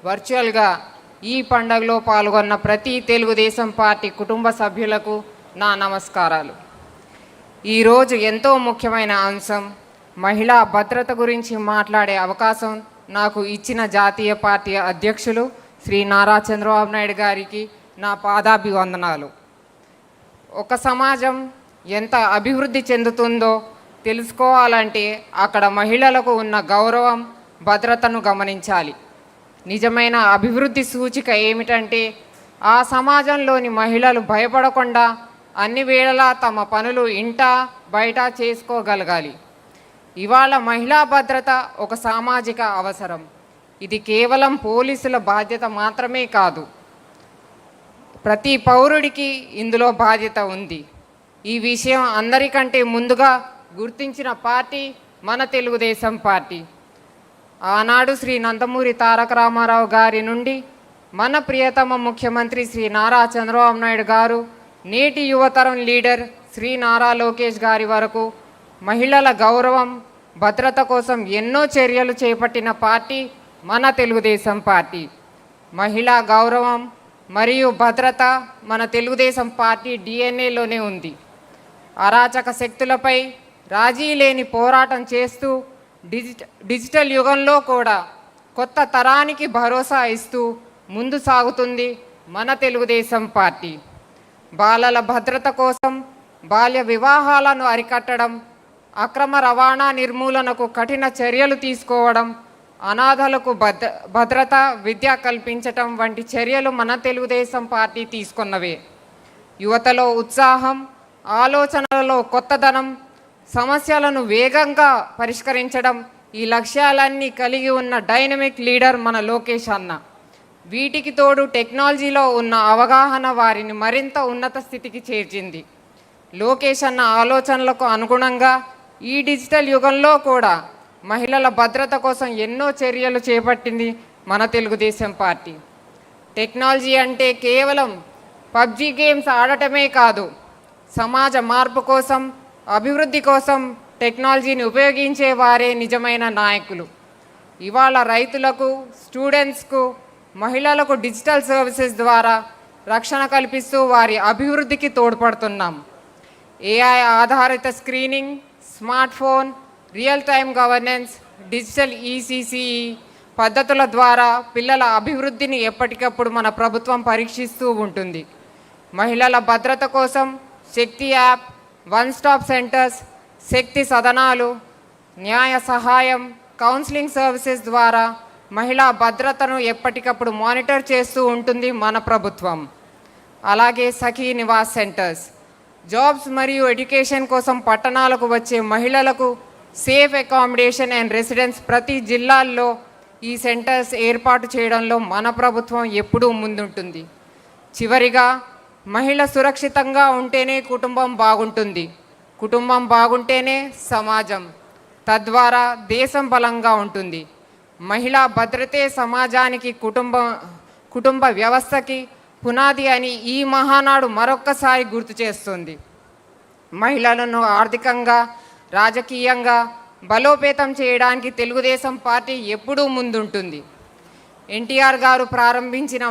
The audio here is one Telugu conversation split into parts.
వర్చువల్గా ఈ పండుగలో పాల్గొన్న ప్రతి తెలుగుదేశం పార్టీ కుటుంబ సభ్యులకు నా నమస్కారాలు. ఈరోజు ఎంతో ముఖ్యమైన అంశం మహిళా భద్రత గురించి మాట్లాడే అవకాశం నాకు ఇచ్చిన జాతీయ పార్టీ అధ్యక్షులు శ్రీ నారా చంద్రబాబు నాయుడు గారికి నా పాదాభివందనాలు. ఒక సమాజం ఎంత అభివృద్ధి చెందుతుందో తెలుసుకోవాలంటే అక్కడ మహిళలకు ఉన్న గౌరవం, భద్రతను గమనించాలి. నిజమైన అభివృద్ధి సూచిక ఏమిటంటే ఆ సమాజంలోని మహిళలు భయపడకుండా అన్ని వేళలా తమ పనులు ఇంట బయట చేసుకోగలగాలి. ఇవాళ మహిళా భద్రత ఒక సామాజిక అవసరం. ఇది కేవలం పోలీసుల బాధ్యత మాత్రమే కాదు, ప్రతి పౌరుడికి ఇందులో బాధ్యత ఉంది. ఈ విషయం అందరికంటే ముందుగా గుర్తించిన పార్టీ మన తెలుగుదేశం పార్టీ. ఆనాడు శ్రీ నందమూరి తారక రామారావు గారి నుండి మన ప్రియతమ ముఖ్యమంత్రి శ్రీ నారా చంద్రబాబు నాయుడు గారు, నేటి యువతరం లీడర్ శ్రీ నారా లోకేష్ గారి వరకు మహిళల గౌరవం, భద్రత కోసం ఎన్నో చర్యలు చేపట్టిన పార్టీ మన తెలుగుదేశం పార్టీ. మహిళా గౌరవం మరియు భద్రత మన తెలుగుదేశం పార్టీ డిఎన్ఏలోనే ఉంది. అరాచక శక్తులపై రాజీ లేని పోరాటం చేస్తూ డిజిటల్ యుగంలో కూడా కొత్త తరానికి భరోసా ఇస్తూ ముందు సాగుతుంది మన తెలుగుదేశం పార్టీ. బాలల భద్రత కోసం బాల్య వివాహాలను అరికట్టడం, అక్రమ రవాణా నిర్మూలనకు కఠిన చర్యలు తీసుకోవడం, అనాథలకు భద్రత, విద్య కల్పించటం వంటి చర్యలు మన తెలుగుదేశం పార్టీ తీసుకున్నవే. యువతలో ఉత్సాహం, ఆలోచనలలో కొత్తదనం, సమస్యలను వేగంగా పరిష్కరించడం, ఈ లక్ష్యాలన్నీ కలిగి ఉన్న డైనమిక్ లీడర్ మన లోకేష్ అన్న. వీటికి తోడు టెక్నాలజీలో ఉన్న అవగాహన వారిని మరింత ఉన్నత స్థితికి చేర్చింది. లోకేష్ అన్న ఆలోచనలకు అనుగుణంగా ఈ డిజిటల్ యుగంలో కూడా మహిళల భద్రత కోసం ఎన్నో చర్యలు చేపట్టింది మన తెలుగుదేశం పార్టీ. టెక్నాలజీ అంటే కేవలం పబ్జీ గేమ్స్ ఆడటమే కాదు, సమాజ మార్పు కోసం, అభివృద్ధి కోసం టెక్నాలజీని ఉపయోగించే వారే నిజమైన నాయకులు. ఇవాళ రైతులకు, స్టూడెంట్స్కు, మహిళలకు డిజిటల్ సర్వీసెస్ ద్వారా రక్షణ కల్పిస్తూ వారి అభివృద్ధికి తోడ్పడుతున్నాం. ఏఐ ఆధారిత screening, smart phone, real time governance, digital ECCE పద్ధతుల ద్వారా పిల్లల అభివృద్ధిని ఎప్పటికప్పుడు మన ప్రభుత్వం పరీక్షిస్తూ ఉంటుంది. మహిళల భద్రత కోసం శక్తి యాప్, వన్ స్టాప్ సెంటర్స్, శక్తి సదనాలు, న్యాయ సహాయం, కౌన్సిలింగ్ సర్వీసెస్ ద్వారా మహిళా భద్రతను ఎప్పటికప్పుడు మానిటర్ చేస్తూ ఉంటుంది మన ప్రభుత్వం. అలాగే సఖీ నివాస్ సెంటర్స్, జాబ్స్ మరియు ఎడ్యుకేషన్ కోసం పట్టణాలకు వచ్చే మహిళలకు సేఫ్ అకామిడేషన్ అండ్ రెసిడెన్స్ ప్రతి జిల్లాల్లో ఈ సెంటర్స్ ఏర్పాటు చేయడంలో మన ప్రభుత్వం ఎప్పుడూ ముందుంటుంది. చివరిగా మహిళ సురక్షితంగా ఉంటేనే కుటుంబం బాగుంటుంది, కుటుంబం బాగుంటేనే సమాజం, తద్వారా దేశం బలంగా ఉంటుంది. మహిళా భద్రతే సమాజానికి, కుటుంబ వ్యవస్థకి పునాది అని ఈ మహానాడు మరొక్కసారి గుర్తు చేస్తుంది. మహిళలను ఆర్థికంగా, రాజకీయంగా బలోపేతం చేయడానికి తెలుగుదేశం పార్టీ ఎప్పుడూ ముందుంటుంది. ఎన్టీఆర్ గారు ప్రారంభించిన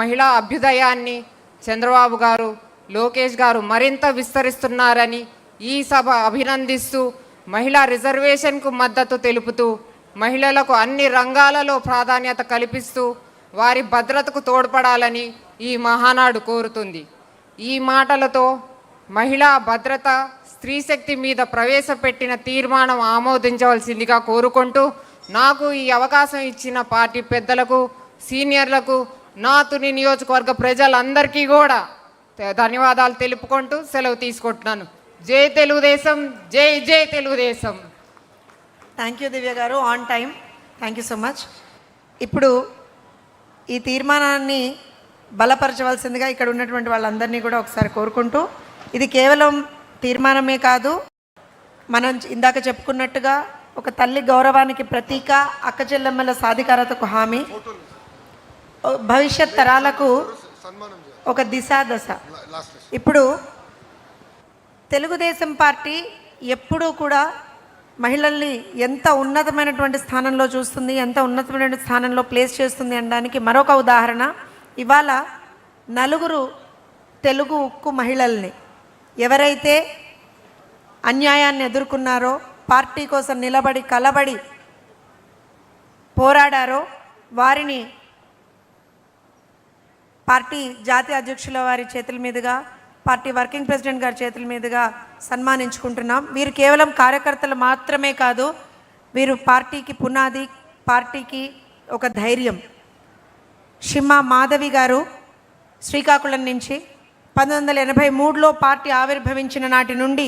మహిళా అభ్యుదయాన్ని చంద్రబాబు గారు, లోకేష్ గారు మరింత విస్తరిస్తున్నారని ఈ సభ అభినందిస్తూ, మహిళా రిజర్వేషన్కు మద్దతు తెలుపుతూ, మహిళలకు అన్ని రంగాలలో ప్రాధాన్యత కల్పిస్తూ వారి భద్రతకు తోడ్పడాలని ఈ మహానాడు కోరుతుంది. ఈ మాటలతో మహిళా భద్రత, స్త్రీ శక్తి మీద ప్రవేశపెట్టిన తీర్మానం ఆమోదించవలసిందిగా కోరుకుంటూ, నాకు ఈ అవకాశం ఇచ్చిన పార్టీ పెద్దలకు, సీనియర్లకు, నా తుని నియోజకవర్గ ప్రజలందరికీ కూడా ధన్యవాదాలు తెలుపుకుంటూ సెలవు తీసుకుంటున్నాను. జై తెలుగుదేశం, జై జై తెలుగుదేశం. థ్యాంక్ యూ దివ్య గారు, on time. Thank you so much. ఇప్పుడు ఈ తీర్మానాన్ని బలపరచవలసిందిగా ఇక్కడ ఉన్నటువంటి వాళ్ళందరినీ కూడా ఒకసారి కోరుకుంటూ, ఇది కేవలం తీర్మానమే కాదు, మనం ఇందాక చెప్పుకున్నట్టుగా ఒక తల్లి గౌరవానికి ప్రతీక, అక్క చెల్లెమ్మల సాధికారతకు హామీ, భవిష్యత్ తరాలకు ఒక దిశాదశ. ఇప్పుడు తెలుగుదేశం పార్టీ ఎప్పుడూ కూడా మహిళల్ని ఎంత ఉన్నతమైనటువంటి స్థానంలో చూస్తుంది, ఎంత ఉన్నతమైన స్థానంలో ప్లేస్ చేస్తుంది అనడానికి మరొక ఉదాహరణ. ఇవాళ నలుగురు తెలుగు ఉక్కు మహిళల్ని ఎవరైతే అన్యాయాన్ని ఎదుర్కొన్నారో, పార్టీ కోసం నిలబడి కలబడి పోరాడారో వారిని పార్టీ జాతీయ అధ్యక్షుల వారి చేతుల మీదుగా, పార్టీ వర్కింగ్ ప్రెసిడెంట్ గారి చేతుల మీదుగా సన్మానించుకుంటున్నాం. వీరు కేవలం కార్యకర్తలు మాత్రమే కాదు, వీరు పార్టీకి పునాది, పార్టీకి ఒక ధైర్యం. షిమ్మా మాధవి గారు శ్రీకాకుళం నుంచి 1983లో పార్టీ ఆవిర్భవించిన నాటి నుండి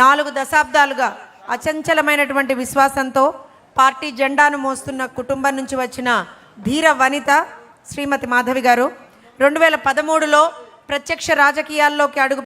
4 దశాబ్దాలుగా అచంచలమైనటువంటి విశ్వాసంతో పార్టీ జెండాను మోస్తున్న కుటుంబం నుంచి వచ్చిన ధీర వనిత శ్రీమతి మాధవి గారు 2013లో ప్రత్యక్ష రాజకీయాల్లోకి అడుగు